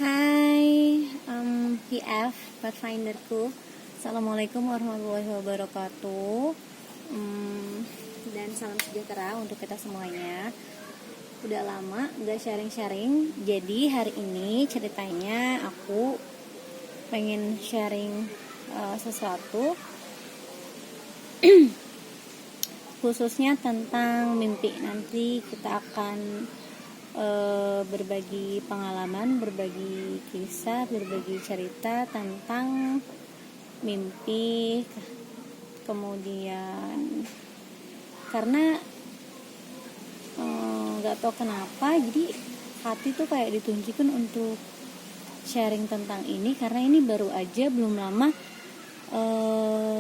Hai, PF Pathfinderku. Assalamualaikum warahmatullahi wabarakatuh. Dan salam sejahtera untuk kita semuanya. Udah lama gak sharing-sharing. Jadi hari ini ceritanya aku pengen sharing sesuatu khususnya tentang mimpi. Nanti kita akan berbagi pengalaman, berbagi kisah, berbagi cerita tentang mimpi. Kemudian karena nggak tahu kenapa, jadi hati tuh kayak ditunjukkan untuk sharing tentang ini, karena ini baru aja belum lama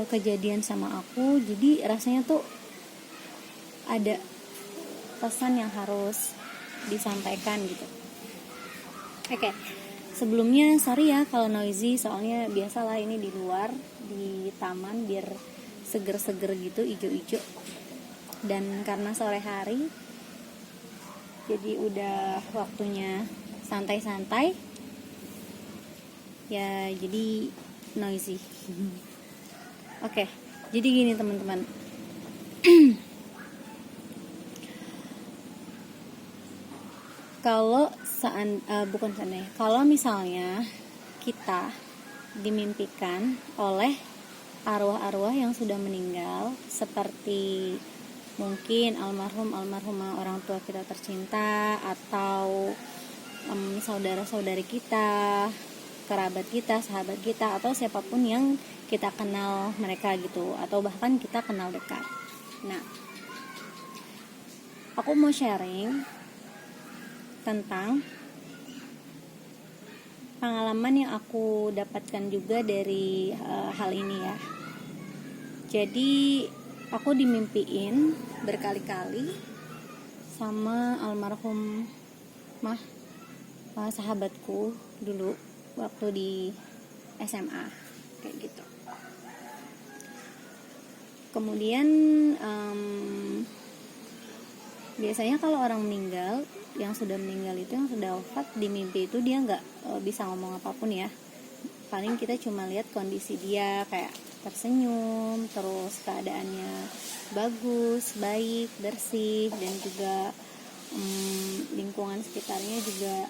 kejadian sama aku. Jadi rasanya tuh ada pesan yang harus disampaikan gitu. Oke. Sebelumnya sorry ya kalau noisy, soalnya biasalah ini di luar, di taman, biar seger-seger gitu, ijo-ijo. Dan karena sore hari, jadi udah waktunya santai-santai. Ya, jadi noisy. Oke. Jadi gini teman-teman. Kalau kalau misalnya kita dimimpikan oleh arwah-arwah yang sudah meninggal, seperti mungkin almarhumah orang tua kita tercinta, atau saudara-saudari kita, kerabat kita, sahabat kita, atau siapapun yang kita kenal mereka gitu, atau bahkan kita kenal dekat. Nah, aku mau sharing tentang pengalaman yang aku dapatkan juga dari hal ini ya. Jadi aku dimimpiin berkali-kali sama almarhum sahabatku dulu waktu di SMA kayak gitu. Kemudian biasanya kalau orang meninggal, yang sudah meninggal itu, yang sudah wafat, di mimpi itu dia nggak bisa ngomong apapun ya. Paling kita cuma lihat kondisi dia kayak tersenyum, terus keadaannya bagus, baik, bersih, dan juga lingkungan sekitarnya juga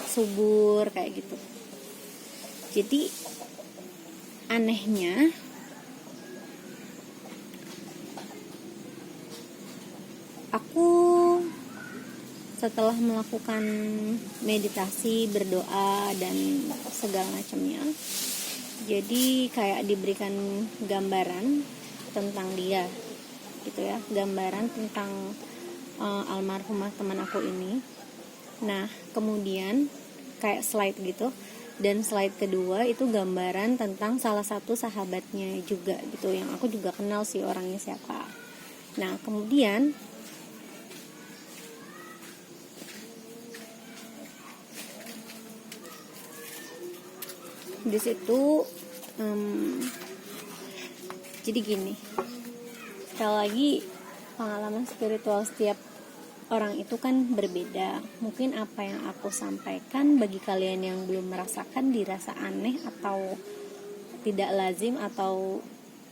subur kayak gitu. Jadi anehnya, aku setelah melakukan meditasi, berdoa, dan segala macamnya, jadi kayak diberikan gambaran tentang dia gitu ya, gambaran tentang almarhumah teman aku ini. Nah, kemudian kayak slide gitu, dan slide kedua itu gambaran tentang salah satu sahabatnya juga gitu, yang aku juga kenal sih orangnya siapa. Nah, kemudian di situ jadi gini, sekali lagi pengalaman spiritual setiap orang itu kan berbeda. Mungkin apa yang aku sampaikan bagi kalian yang belum merasakan dirasa aneh atau tidak lazim atau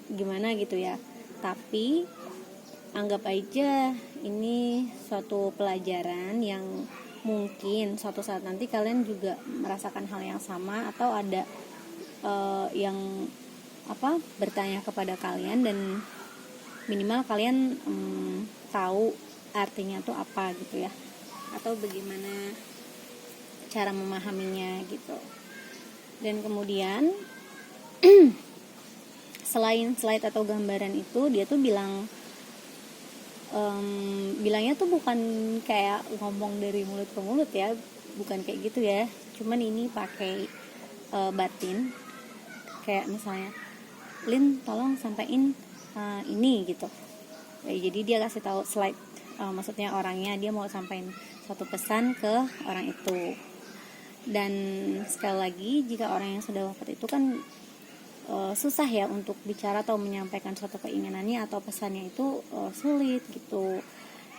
gimana gitu ya. Tapi anggap aja ini suatu pelajaran yang mungkin suatu saat nanti kalian juga merasakan hal yang sama, atau ada yang bertanya kepada kalian, dan minimal kalian tahu artinya tuh apa gitu ya, atau bagaimana cara memahaminya gitu. Dan kemudian selain slide atau gambaran itu, dia tuh bilangnya tuh bukan kayak ngomong dari mulut ke mulut ya, bukan kayak gitu ya, cuman ini pakai batin, kayak misalnya, Lin tolong sampaiin ini gitu ya. Jadi dia kasih tahu slide, maksudnya orangnya, dia mau sampaikan suatu pesan ke orang itu. Dan sekali lagi, jika orang yang sudah wafat itu kan susah ya untuk bicara atau menyampaikan suatu keinginannya atau pesannya itu sulit gitu.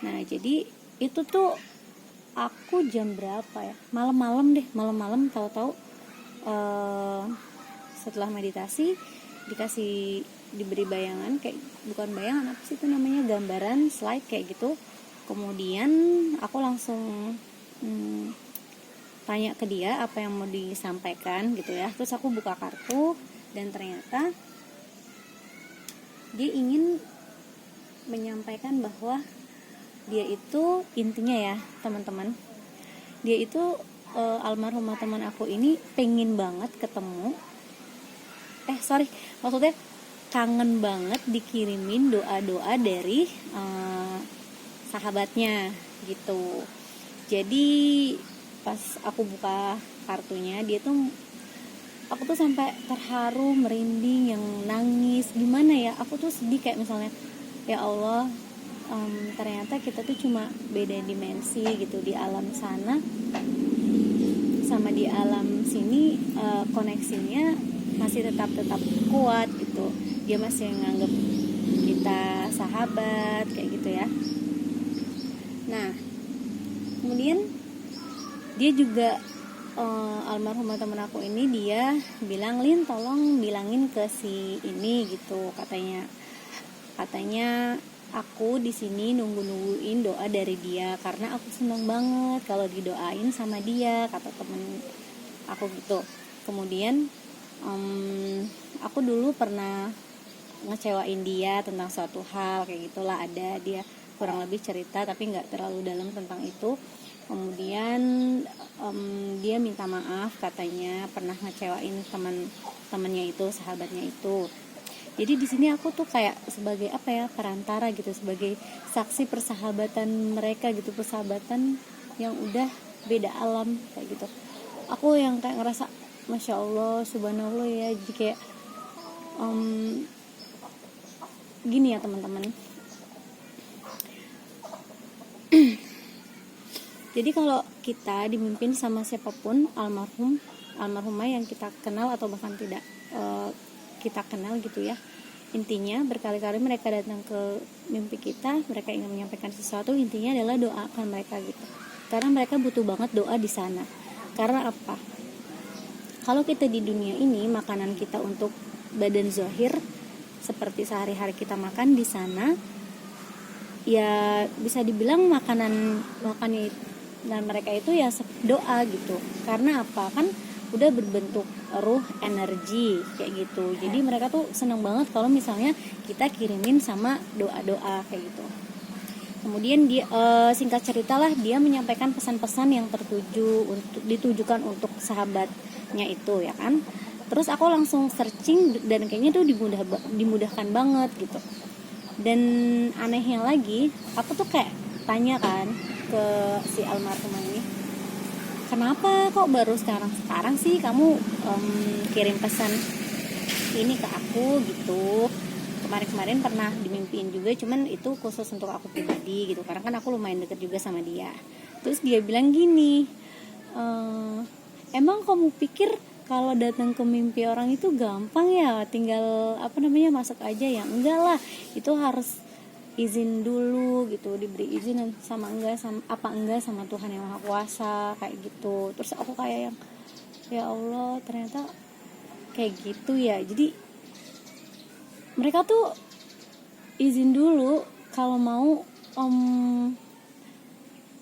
Nah, jadi itu tuh aku jam berapa ya, malam-malam tahu-tahu setelah meditasi diberi bayangan, kayak bukan bayangan, apa sih itu namanya, gambaran slide kayak gitu. Kemudian aku langsung tanya ke dia apa yang mau disampaikan gitu ya. Terus aku buka kartu dan ternyata dia ingin menyampaikan bahwa dia itu, intinya ya teman-teman, dia itu almarhumah teman aku ini pengen banget ketemu, maksudnya kangen banget dikirimin doa-doa dari sahabatnya gitu. Jadi pas aku buka kartunya, aku tuh sampai terharu, merinding, yang nangis gimana ya, aku tuh sedih kayak misalnya, ya Allah, ternyata kita tuh cuma beda dimensi gitu, di alam sana sama di alam sini koneksinya masih tetap kuat gitu. Dia masih nganggap kita sahabat kayak gitu ya. Nah kemudian dia juga almarhumah temen aku ini, dia bilang, Lin tolong bilangin ke si ini gitu, katanya aku di sini nungguin doa dari dia karena aku senang banget kalau didoain sama dia, kata temen aku gitu. Kemudian aku dulu pernah ngecewain dia tentang suatu hal kayak gitulah, ada dia kurang lebih cerita tapi nggak terlalu dalam tentang itu. Kemudian dia minta maaf, katanya pernah ngecewain temannya itu, sahabatnya itu. Jadi di sini aku tuh kayak sebagai apa ya, perantara gitu, sebagai saksi persahabatan mereka gitu, persahabatan yang udah beda alam kayak gitu. Aku yang kayak ngerasa Masya Allah, subhanallah ya, jadi kayak gini ya teman-teman. Jadi kalau kita dimimpin sama siapapun, almarhumah yang kita kenal atau bahkan tidak kita kenal gitu ya, intinya berkali-kali mereka datang ke mimpi kita, mereka ingin menyampaikan sesuatu, intinya adalah doakan mereka gitu, karena mereka butuh banget doa di sana. Karena apa? Kalau kita di dunia ini, makanan kita untuk badan zahir seperti sehari-hari kita makan di sana, ya bisa dibilang makannya dan mereka itu ya doa gitu. Karena apa? Kan udah berbentuk ruh, energi kayak gitu. Jadi mereka tuh senang banget kalau misalnya kita kirimin sama doa-doa kayak gitu. Kemudian dia singkat ceritalah, dia menyampaikan pesan-pesan yang ditujukan untuk sahabatnya itu ya kan. Terus aku langsung searching dan kayaknya tuh dimudahkan banget gitu. Dan anehnya lagi, aku tuh kayak tanya kan ke si almarhumah ini, kenapa kok baru sekarang sih kamu kirim pesan ini ke aku gitu. Kemarin pernah dimimpiin juga, cuman itu khusus untuk aku pribadi gitu, karena kan aku lumayan deket juga sama dia. Terus dia bilang gini, emang kamu pikir kalau datang ke mimpi orang itu gampang ya, tinggal masuk aja ya? Enggak lah, itu harus izin dulu gitu, diberi izin sama Tuhan yang Maha Kuasa kayak gitu. Terus aku kayak yang, ya Allah, ternyata kayak gitu ya. Jadi mereka tuh izin dulu kalau mau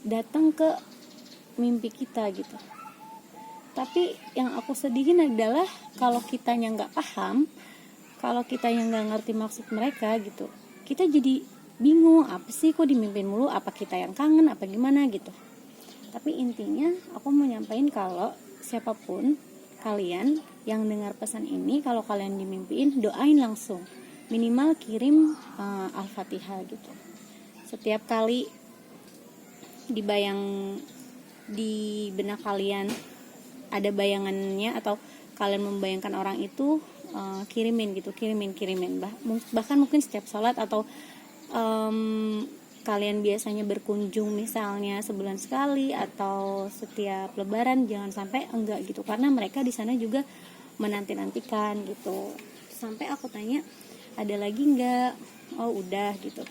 datang ke mimpi kita gitu. Tapi yang aku sedihin adalah kalau kitanya nggak paham, kalau kitanya nggak ngerti maksud mereka gitu, kita jadi bingung, apa sih kok dimimpin mulu, apa kita yang kangen, apa gimana gitu. Tapi intinya aku mau nyampein kalau siapapun kalian yang dengar pesan ini, kalau kalian dimimpiin, doain langsung, minimal kirim Al-Fatihah gitu. Setiap kali di benak kalian ada bayangannya atau kalian membayangkan orang itu, kirimin bahkan mungkin setiap sholat atau kalian biasanya berkunjung misalnya sebulan sekali atau setiap lebaran, jangan sampai enggak gitu, karena mereka di sana juga menanti-nantikan gitu. Sampai aku tanya, ada lagi enggak? Oh udah gitu.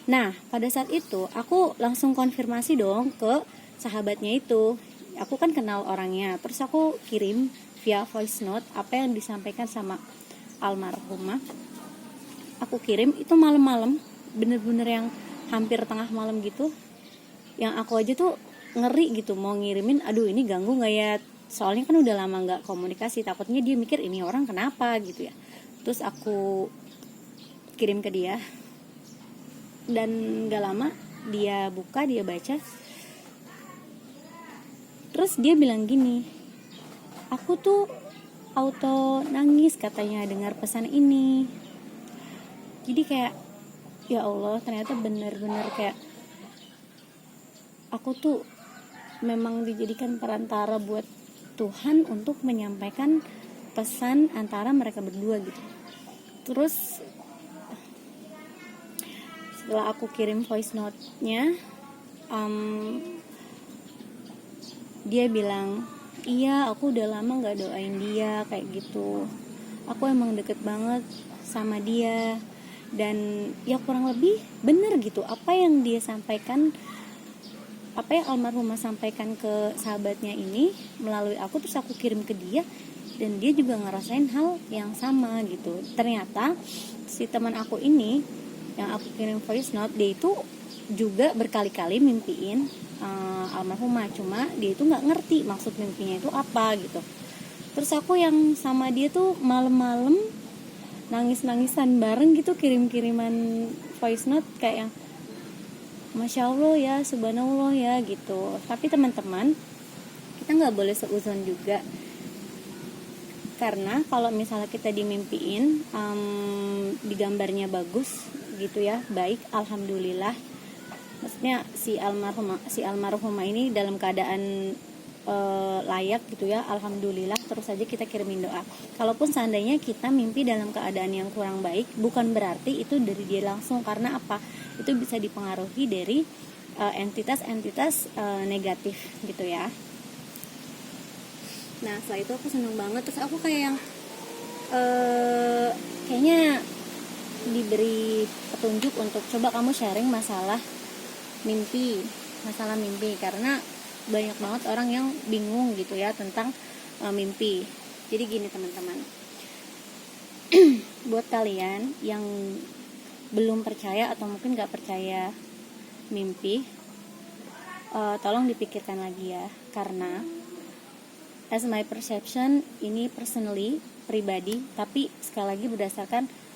Nah, pada saat itu aku langsung konfirmasi dong ke sahabatnya itu. Aku kan kenal orangnya. Terus aku kirim via voice note apa yang disampaikan sama almarhumah. Aku kirim itu malam-malam, bener-bener yang hampir tengah malam gitu. Yang aku aja tuh ngeri gitu mau ngirimin, aduh ini ganggu gak ya? Soalnya kan udah lama gak komunikasi, takutnya dia mikir ini orang kenapa gitu ya. Terus aku kirim ke dia, dan gak lama dia buka, dia baca, terus dia bilang gini, aku tuh auto nangis katanya dengar pesan ini. Jadi kayak ya Allah, ternyata bener-bener kayak aku tuh memang dijadikan perantara buat Tuhan untuk menyampaikan pesan antara mereka berdua gitu. Terus setelah aku kirim voice note-nya, dia bilang, iya aku udah lama gak doain dia kayak gitu, aku emang deket banget sama dia. Dan ya kurang lebih bener gitu apa yang dia sampaikan, apa yang almarhumah sampaikan ke sahabatnya ini melalui aku, terus aku kirim ke dia, dan dia juga ngerasain hal yang sama gitu. Ternyata si teman aku ini yang aku kirim voice note, dia itu juga berkali-kali mimpiin almarhumah, cuma dia itu nggak ngerti maksud mimpinya itu apa gitu. Terus aku yang sama dia tuh malam-malam nangis-nangisan bareng gitu, kirim-kiriman voice note kayak yang Masya Allah ya, subhanallah ya gitu. Tapi teman-teman, kita nggak boleh seuzon juga, karena kalau misalnya kita dimimpiin digambarnya bagus gitu ya, baik, alhamdulillah, maksudnya si almarhumah ini dalam keadaan layak gitu ya, alhamdulillah, terus aja kita kirimin doa. Kalaupun seandainya kita mimpi dalam keadaan yang kurang baik, bukan berarti itu dari dia langsung, karena apa, itu bisa dipengaruhi dari entitas-entitas negatif gitu ya. Nah setelah itu aku seneng banget, terus aku kayak yang kayaknya diberi petunjuk untuk coba kamu sharing masalah mimpi, karena banyak banget orang yang bingung gitu ya tentang mimpi. Jadi gini teman-teman, buat kalian yang belum percaya atau mungkin gak percaya mimpi, tolong dipikirkan lagi ya, karena as my perception, ini personally, pribadi, tapi sekali lagi berdasarkan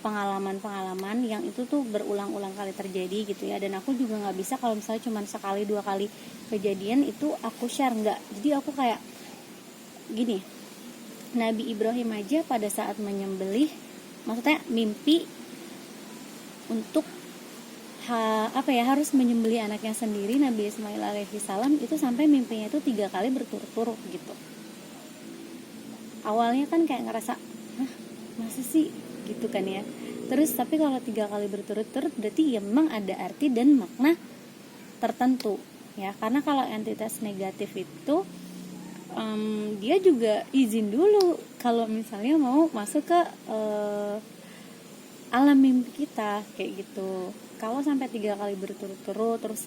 pengalaman-pengalaman yang itu tuh berulang-ulang kali terjadi gitu ya. Dan aku juga nggak bisa kalau misalnya cuma sekali dua kali kejadian itu aku share, nggak. Jadi aku kayak gini, Nabi Ibrahim aja pada saat menyembelih, maksudnya mimpi untuk harus menyembelih anaknya sendiri, Nabi Ismail alaihi salam, itu sampai mimpinya itu 3 kali berturut-turut gitu. Awalnya kan kayak ngerasa, masa sih gitu kan ya. Terus tapi kalau 3 kali berturut-turut berarti ya memang ada arti dan makna tertentu ya. Karena kalau entitas negatif itu dia juga izin dulu kalau misalnya mau masuk ke alam mimpi kita kayak gitu. Kalau sampai 3 kali berturut-turut, terus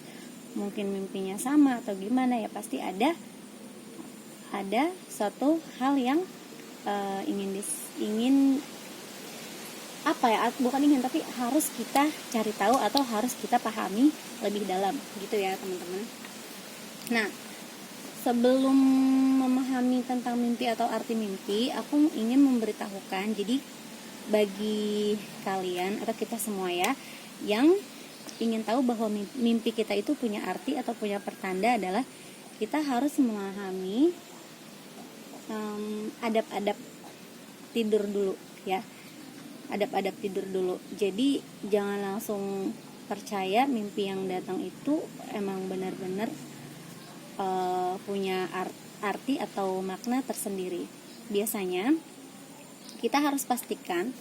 mungkin mimpinya sama atau gimana, ya pasti ada satu hal yang ingin tapi harus kita cari tahu atau harus kita pahami lebih dalam gitu ya teman-teman. Nah, sebelum memahami tentang mimpi atau arti mimpi, aku ingin memberitahukan, jadi bagi kalian atau kita semua ya yang ingin tahu bahwa mimpi kita itu punya arti atau punya pertanda, adalah kita harus memahami adab-adab tidur dulu ya. Adab-adab tidur dulu. Jadi jangan langsung percaya mimpi yang datang itu emang benar-benar punya arti atau makna tersendiri. Biasanya kita harus pastikan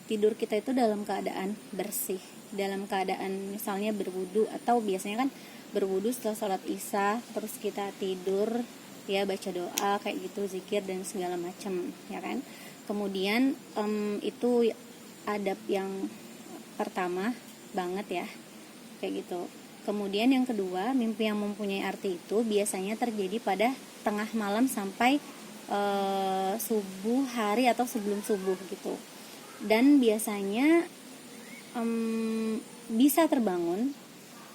tidur kita itu dalam keadaan bersih, dalam keadaan misalnya berwudu, atau biasanya kan berwudu setelah sholat isya, terus kita tidur ya, baca doa kayak gitu, zikir dan segala macam ya kan. Kemudian itu adab yang pertama banget ya, kayak gitu. Kemudian yang kedua, mimpi yang mempunyai arti itu biasanya terjadi pada tengah malam sampai subuh hari atau sebelum subuh gitu. Dan biasanya bisa terbangun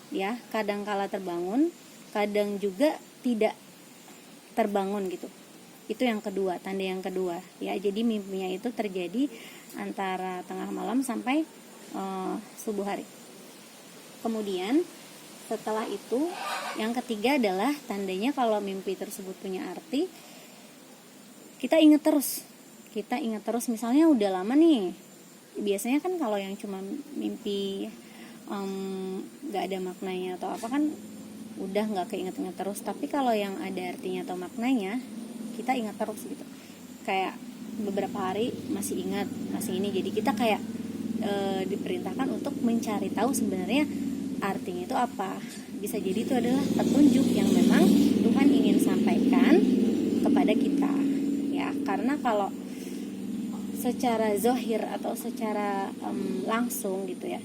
ya, kadang kala terbangun, kadang juga tidak terbangun gitu. Itu yang kedua, tanda yang kedua ya. Jadi mimpinya itu terjadi antara tengah malam sampai subuh hari. Kemudian setelah itu yang ketiga adalah tandanya kalau mimpi tersebut punya arti, kita ingat terus. Misalnya udah lama nih, biasanya kan kalau yang cuma mimpi gak ada maknanya atau apa kan udah gak keinget-inget terus. Tapi kalau yang ada artinya atau maknanya, kita ingat terus gitu. Kayak beberapa hari masih ingat, masih ini. Jadi kita kayak diperintahkan untuk mencari tahu sebenarnya artinya itu apa. Bisa jadi itu adalah petunjuk yang memang Tuhan ingin sampaikan kepada kita ya. Karena kalau secara zahir atau secara langsung gitu ya,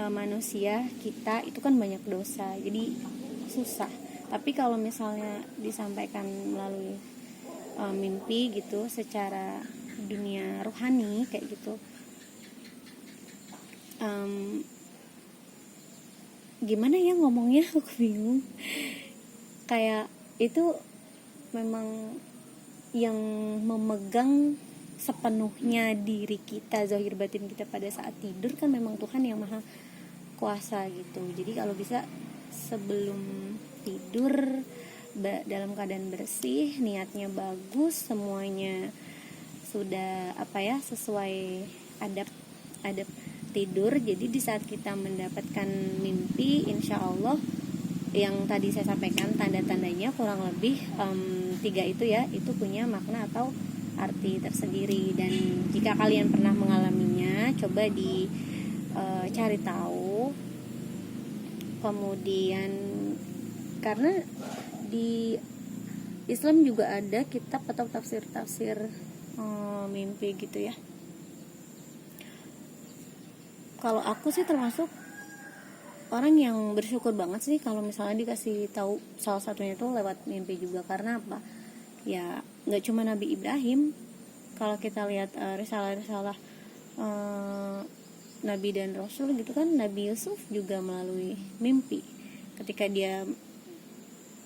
manusia kita itu kan banyak dosa, jadi susah. Tapi kalau misalnya disampaikan melalui mimpi gitu, secara dunia rohani kayak gitu, gimana ya ngomongnya, aku bingung. Kayak itu memang yang memegang sepenuhnya diri kita, zahir batin kita pada saat tidur kan memang Tuhan yang maha kuasa gitu. Jadi kalau bisa sebelum tidur dalam keadaan bersih, niatnya bagus, semuanya sudah sesuai adab tidur. Jadi di saat kita mendapatkan mimpi, insya Allah yang tadi saya sampaikan tanda-tandanya kurang lebih 3 itu ya, itu punya makna atau arti tersendiri. Dan jika kalian pernah mengalaminya, coba cari tahu. Kemudian karena di Islam juga ada kitab atau tafsir mimpi gitu ya. Kalau aku sih termasuk orang yang bersyukur banget sih kalau misalnya dikasih tahu, salah satunya itu lewat mimpi juga. Karena apa? Ya nggak cuma Nabi Ibrahim. Kalau kita lihat risalah-risalah Nabi dan Rasul gitu kan, Nabi Yusuf juga melalui mimpi. Ketika dia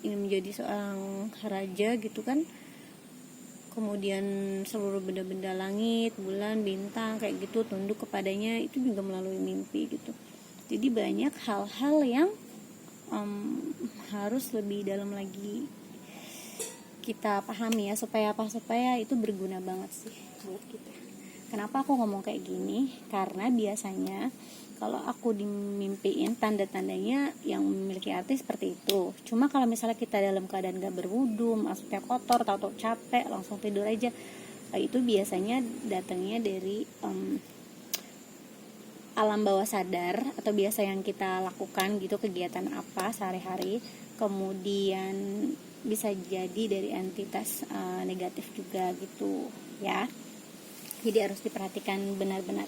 ingin menjadi seorang raja gitu kan, kemudian seluruh benda-benda langit, bulan, bintang kayak gitu tunduk kepadanya, itu juga melalui mimpi gitu. Jadi banyak hal-hal yang harus lebih dalam lagi kita pahami ya, supaya itu berguna banget sih buat kita. Kenapa aku ngomong kayak gini? Karena biasanya kalau aku dimimpiin, tanda-tandanya yang memiliki arti seperti itu. Cuma kalau misalnya kita dalam keadaan gak berwudu, maksudnya kotor, tahu-tahu capek, langsung tidur aja, itu biasanya datangnya dari alam bawah sadar, atau biasa yang kita lakukan gitu, kegiatan apa sehari-hari. Kemudian bisa jadi dari entitas negatif juga gitu ya. Jadi harus diperhatikan benar-benar.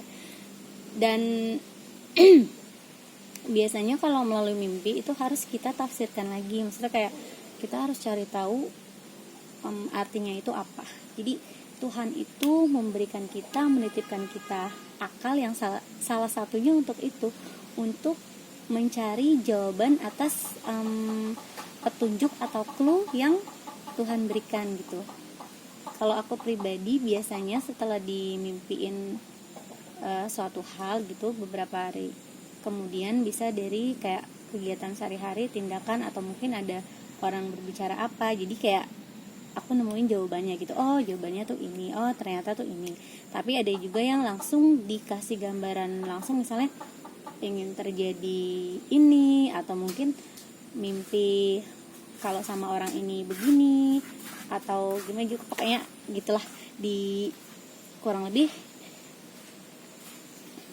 Dan biasanya kalau melalui mimpi itu harus kita tafsirkan lagi. Maksudnya kayak kita harus cari tahu artinya itu apa. Jadi Tuhan itu memberikan kita, menitipkan kita akal yang salah satunya untuk itu, untuk mencari jawaban atas petunjuk atau clue yang Tuhan berikan gitu. Kalau aku pribadi biasanya setelah dimimpiin suatu hal gitu beberapa hari kemudian, bisa dari kayak kegiatan sehari-hari, tindakan, atau mungkin ada orang berbicara apa, jadi kayak aku nemuin jawabannya gitu. Oh jawabannya tuh ini, oh ternyata tuh ini. Tapi ada juga yang langsung dikasih gambaran langsung, misalnya ingin terjadi ini, atau mungkin mimpi kalau sama orang ini begini, atau gimana juga, pokoknya gitulah, di kurang lebih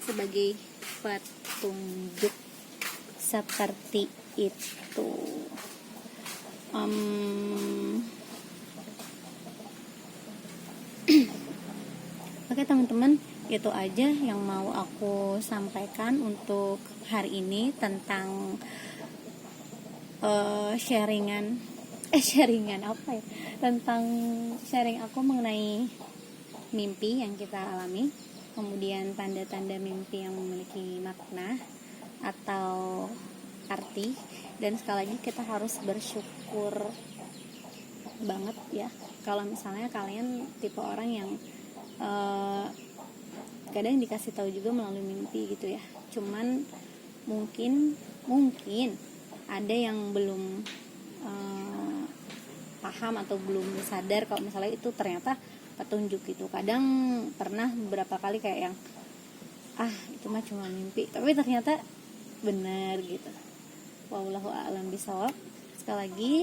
sebagai petunjuk seperti itu. Oke teman-teman, itu aja yang mau aku sampaikan untuk hari ini tentang sharingan apa ya, tentang sharing aku mengenai mimpi yang kita alami, kemudian tanda-tanda mimpi yang memiliki makna atau arti. Dan sekali lagi kita harus bersyukur banget ya kalau misalnya kalian tipe orang yang kadang dikasih tahu juga melalui mimpi gitu ya, cuman mungkin ada yang belum paham atau belum sadar kalau misalnya itu ternyata petunjuk gitu. Kadang pernah beberapa kali kayak yang itu mah cuma mimpi, tapi ternyata benar gitu. Wallahu a'lam bishawab. Sekali lagi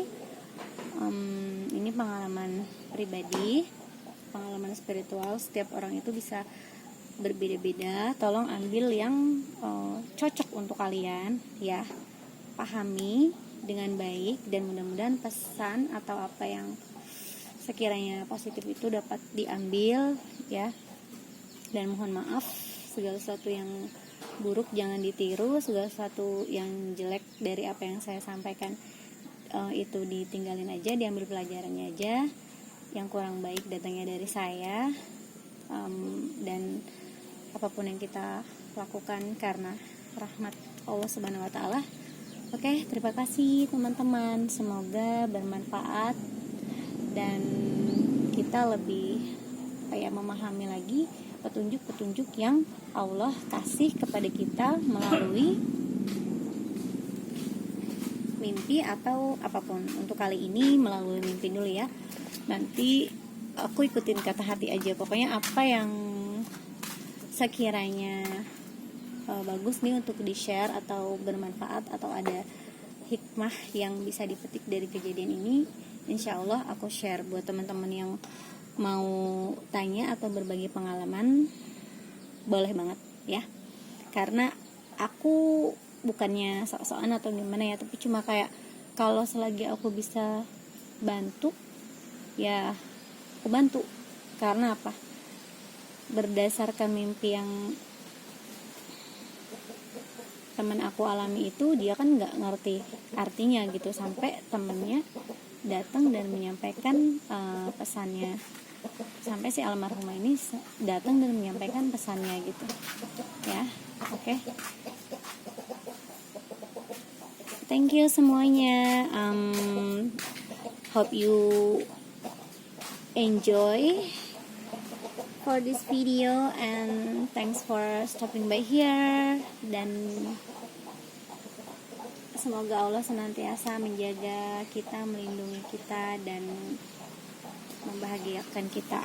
ini pengalaman pribadi, pengalaman spiritual. Setiap orang itu bisa berbeda-beda. Tolong ambil yang cocok untuk kalian ya, pahami dengan baik, dan mudah-mudahan pesan atau apa yang sekiranya positif itu dapat diambil ya. Dan mohon maaf segala sesuatu yang buruk jangan ditiru, segala sesuatu yang jelek dari apa yang saya sampaikan itu ditinggalin aja, diambil pelajarannya aja. Yang kurang baik datangnya dari saya, dan apapun yang kita lakukan karena rahmat Allah Subhanahu wa taala. Oke, terima kasih teman-teman, semoga bermanfaat dan kita lebih memahami lagi petunjuk-petunjuk yang Allah kasih kepada kita melalui mimpi atau apapun. Untuk kali ini melalui mimpi dulu ya, nanti aku ikutin kata hati aja. Pokoknya apa yang sekiranya bagus nih untuk di-share atau bermanfaat atau ada hikmah yang bisa dipetik dari kejadian ini, insya Allah aku share buat teman-teman yang mau tanya atau berbagi pengalaman. Boleh banget ya, karena aku bukannya sok-sokan atau gimana ya, tapi cuma kayak kalau selagi aku bisa bantu ya aku bantu. Karena apa? Berdasarkan mimpi yang teman aku alami itu, dia kan nggak ngerti artinya gitu, sampai temennya datang dan menyampaikan pesannya, sampai si almarhumah ini datang dan menyampaikan pesannya gitu ya. Oke. Thank you semuanya. Hope you enjoy for this video, and thanks for stopping by here. Dan semoga Allah senantiasa menjaga kita, melindungi kita, dan membahagiakan kita.